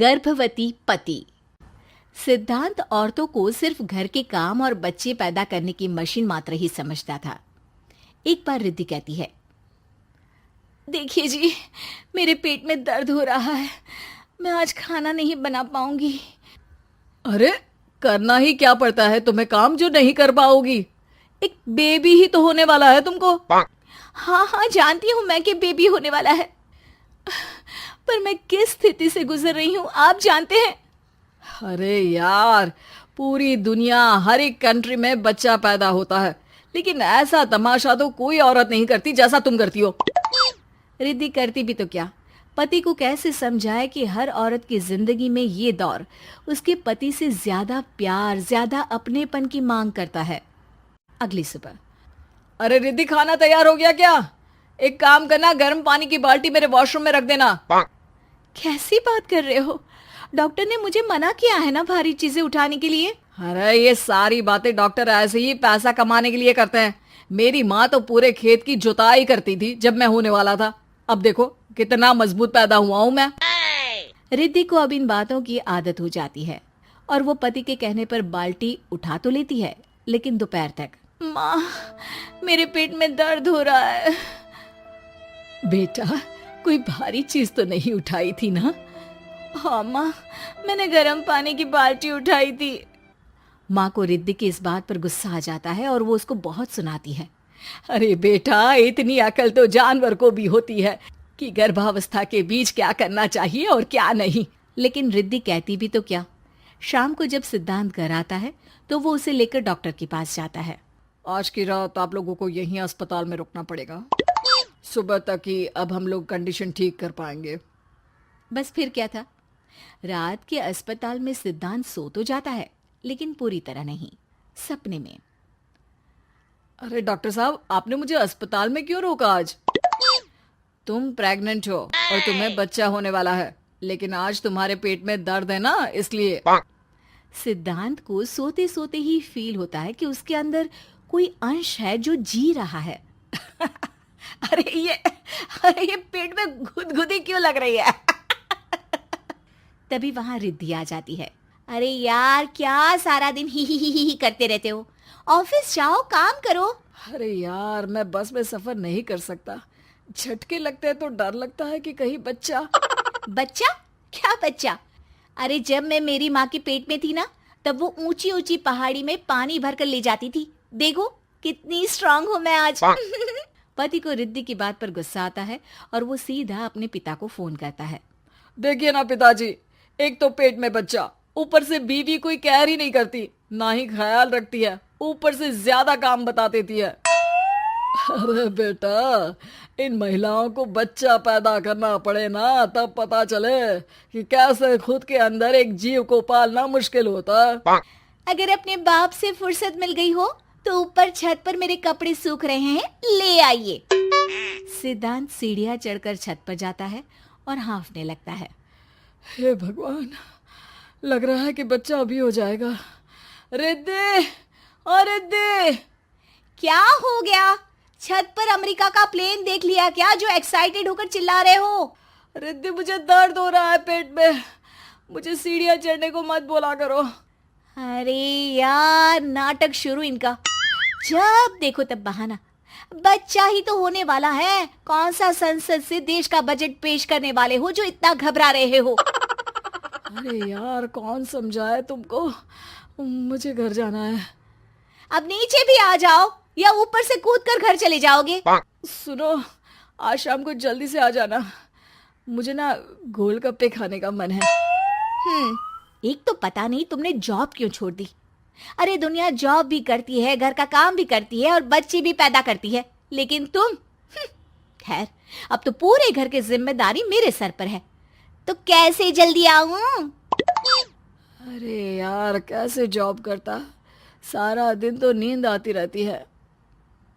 गर्भवती पति। सिद्धांत औरतों को सिर्फ घर के काम और बच्चे पैदा करने की मशीन मात्र ही समझता था। एक बार रिद्धि कहती है, देखिए जी, मेरे पेट में दर्द हो रहा है, मैं आज खाना नहीं बना पाऊंगी। अरे करना ही क्या पड़ता है तुम्हें काम जो नहीं कर पाओगी? एक बेबी ही तो होने वाला है तुमको। हाँ हाँ, जानती हूँ मैं कि बेबी होने वाला है, पर मैं किस स्थिति से गुजर रही हूँ आप जानते हैं। अरे यार, पूरी दुनिया हर एक कंट्री में बच्चा पैदा होता है, लेकिन ऐसा तमाशा तो कोई औरत नहीं करती जैसा तुम करती हो। रिद्धि करती भी तो क्या, पति को कैसे समझाए कि हर औरत की जिंदगी में ये दौर उसके पति से ज्यादा प्यार, ज्यादा अपनेपन की मांग करता है। अगली सुबह, अरे रिद्धि, खाना तैयार हो गया क्या? एक काम करना, गर्म पानी की बाल्टी मेरे वॉशरूम में रख देना। कैसी बात कर रहे हो? डॉक्टर ने मुझे मना किया है ना भारी चीजें उठाने के लिए। अरे ये सारी बातें डॉक्टर ऐसे ही पैसा कमाने के लिए करते हैं। मेरी माँ तो पूरे खेत की जुताई करती थी जब मैं होने वाला था। अब देखो कितना मजबूत पैदा हुआ हूँ मैं। रिद्धि को अब इन बातों की आदत हो जाती है और वो पति के कहने पर बाल्टी उठा तो लेती है, लेकिन दोपहर तक। माँ, मेरे पेट में दर्द हो रहा है। बेटा, कोई भारी चीज तो नहीं उठाई थी ना? हाँ माँ, मैंने गर्म पानी की बाल्टी उठाई थी। माँ को रिद्धि की इस बात पर गुस्सा आ जाता है और वो उसको बहुत सुनाती है। अरे बेटा, इतनी अकल तो जानवर को भी होती है कि गर्भावस्था के बीच क्या करना चाहिए और क्या नहीं। लेकिन रिद्धि कहती भी तो क्या। शाम को जब सिद्धांत घर आता है तो वो उसे लेकर डॉक्टर के पास जाता है। आज की रात आप लोगों को यहीं अस्पताल में रुकना पड़ेगा, सुबह तक ही अब हम लोग कंडीशन ठीक कर पाएंगे। बस फिर क्या था, रात के अस्पताल में सिद्धांत सो तो जाता है, लेकिन पूरी तरह नहीं, सपने में। अरे डॉक्टर साहब, आपने मुझे अस्पताल में क्यों रोका आज? तुम प्रेग्नेंट हो और तुम्हें बच्चा होने वाला है, लेकिन आज तुम्हारे पेट में दर्द है ना, इसलिए। सिद्धांत को सोते सोते ही फील होता है कि उसके अंदर कोई अंश है जो जी रहा है। अरे ये पेट में गुदगुदी क्यों लग रही है? तभी वहां रिद्धि आ जाती है। अरे यार, क्या सारा दिन ही करते रहते हो? ऑफिस जाओ, काम करो। अरे यार, मैं बस में सफर नहीं कर सकता। झटके लगते हैं तो डर लगता है कि कहीं बच्चा। बच्चा? क्या बच्चा? अरे जब मैं मेरी माँ के पेट में थी ना, तब वो ऊंची ऊंची पहाड़ी में पानी भरकर ले जाती थी। देखो कितनी स्ट्रांग हूँ मैं आज। पति को रिद्धि की बात पर गुस्सा आता है और वो सीधा अपने पिता को फोन करता है। देखिए ना पिताजी, एक तो पेट में बच्चा, ऊपर से बीवी कोई केयर ही नहीं करती, ना ही ख्याल रखती है, ऊपर से ज्यादा काम बता देती है। अरे बेटा, इन महिलाओं को बच्चा पैदा करना पड़े ना, तब पता चले कि कैसे खुद के अंदर एक जीव को पालना मुश्किल होता है। अगर अपने बाप से फुर्सत मिल गई हो तो ऊपर छत पर मेरे कपड़े सूख रहे हैं, ले आइए। सिद्धांत सीढ़ियां चढ़कर छत पर जाता है और हाँफने लगता है। हे भगवान, लग रहा है कि बच्चा अभी हो जाएगा। रिद्धि, और रिद्धि। क्या हो गया? छत पर अमेरिका का प्लेन देख लिया क्या जो एक्साइटेड होकर चिल्ला रहे हो? रिद्धि, मुझे दर्द हो रहा है पेट में, मुझे सीढ़ियां चढ़ने को मत बोला करो। अरे यार, नाटक शुरू इनका। जब देखो तब बहाना। बच्चा ही तो होने वाला है, कौन सा संसद से देश का बजट पेश करने वाले हो जो इतना घबरा रहे हो? अरे यार, कौन समझाए तुमको, मुझे घर जाना है। अब नीचे भी आ जाओ या ऊपर से कूद कर घर चले जाओगे? सुनो, आज शाम को जल्दी से आ जाना, मुझे ना गोलगप्पे खाने का मन है। एक तो पता नहीं तुमने जॉब क्यों छोड़ दी। अरे दुनिया जॉब भी करती है, घर का काम भी करती है और बच्चे भी पैदा करती है, लेकिन तुम। खैर, अब तो पूरे घर की जिम्मेदारी मेरे सर पर है, तो कैसे जल्दी आऊं? अरे यार, कैसे जॉब करता, सारा दिन तो नींद आती रहती है,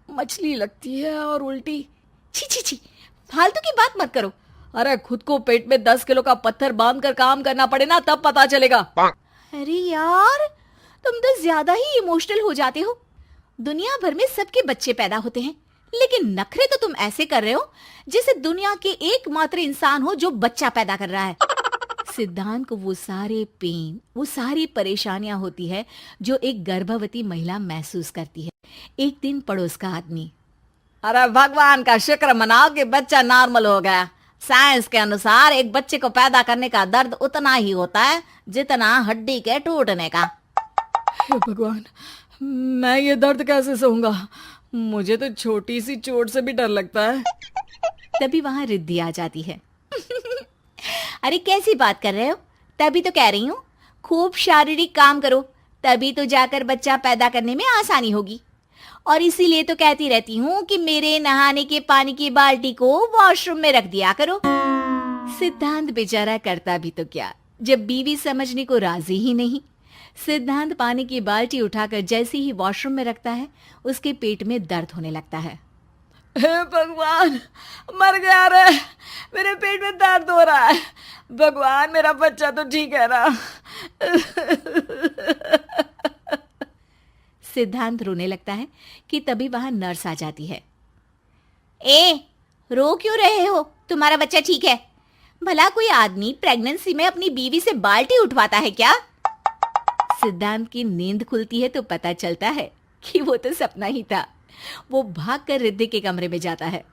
मछली लगती है और उल्टी। छी छी छी, फालतू की बात मत करो। अरे खुद को पेट में 10 किलो का पत्थर बांध कर काम करना पड़े ना, तब पता चलेगा। अरे यार, तुम तो ज्यादा ही इमोशनल हो जाते हो। दुनिया भर में सबके बच्चे पैदा होते हैं, लेकिन नखरे तो तुम ऐसे कर रहे हो जैसे दुनिया के एकमात्र इंसान हो जो बच्चा पैदा कर रहा है। सिद्धांत को वो सारे पेन, वो सारी परेशानियां होती है जो एक गर्भवती महिला महसूस करती है। एक दिन पड़ोस का आदमी, अरे भगवान का शुक्र मनाओ कि बच्चा नॉर्मल हो गया। साइंस के अनुसार एक बच्चे को पैदा करने का दर्द उतना ही होता है जितना हड्डी के टूटने का। हे भगवान, मैं ये दर्द कैसे सहूंगा? मुझे तो छोटी सी चोट से भी डर लगता है। तभी वहां रिद्धि आ जाती है। अरे कैसी बात कर रहे हो? तभी तो कह रही हूँ, खूब शारीरिक काम करो, तभी तो जाकर बच्चा पैदा करने में आसानी होगी। और इसीलिए तो कहती रहती हूँ कि मेरे नहाने के पानी की बाल्टी को वॉशरूम में रख दिया करो। सिद्धांत बेचारा करता भी तो क्या, जब बीवी समझने को राजी ही नहीं। सिद्धांत पानी की बाल्टी उठाकर जैसे ही वॉशरूम में रखता है, उसके पेट में दर्द होने लगता है। हे भगवान, मर गया रे, मेरे पेट में दर्द हो रहा है। भगवान, मेरा बच्चा तो ठीक है ना? सिद्धांत रोने लगता है कि तभी वहां नर्स आ जाती है। ए, रो क्यों रहे हो? तुम्हारा बच्चा ठीक है? भला कोई आदमी प्रेगनेंसी में अपनी बीवी से बाल्टी उठवाता है क्या? सिद्धांत की नींद खुलती है तो पता चलता है कि वो तो सपना ही था। वो भागकर रिद्धि के कमरे में जाता है।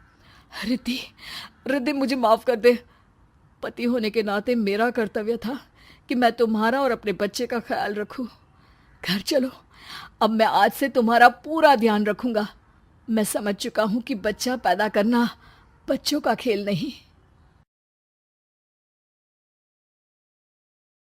रिद्धि, रिद्धि मुझे माफ कर दे। पति होने के नाते मेरा कर्तव्य था कि मैं तुम्हारा और अपने बच्चे का ख्याल रखूं। घर चलो, अब मैं आज से तुम्हारा पूरा ध्यान रखूंगा। मैं समझ चुका हूं कि बच्चा पैदा करना बच्चों का खेल नहीं।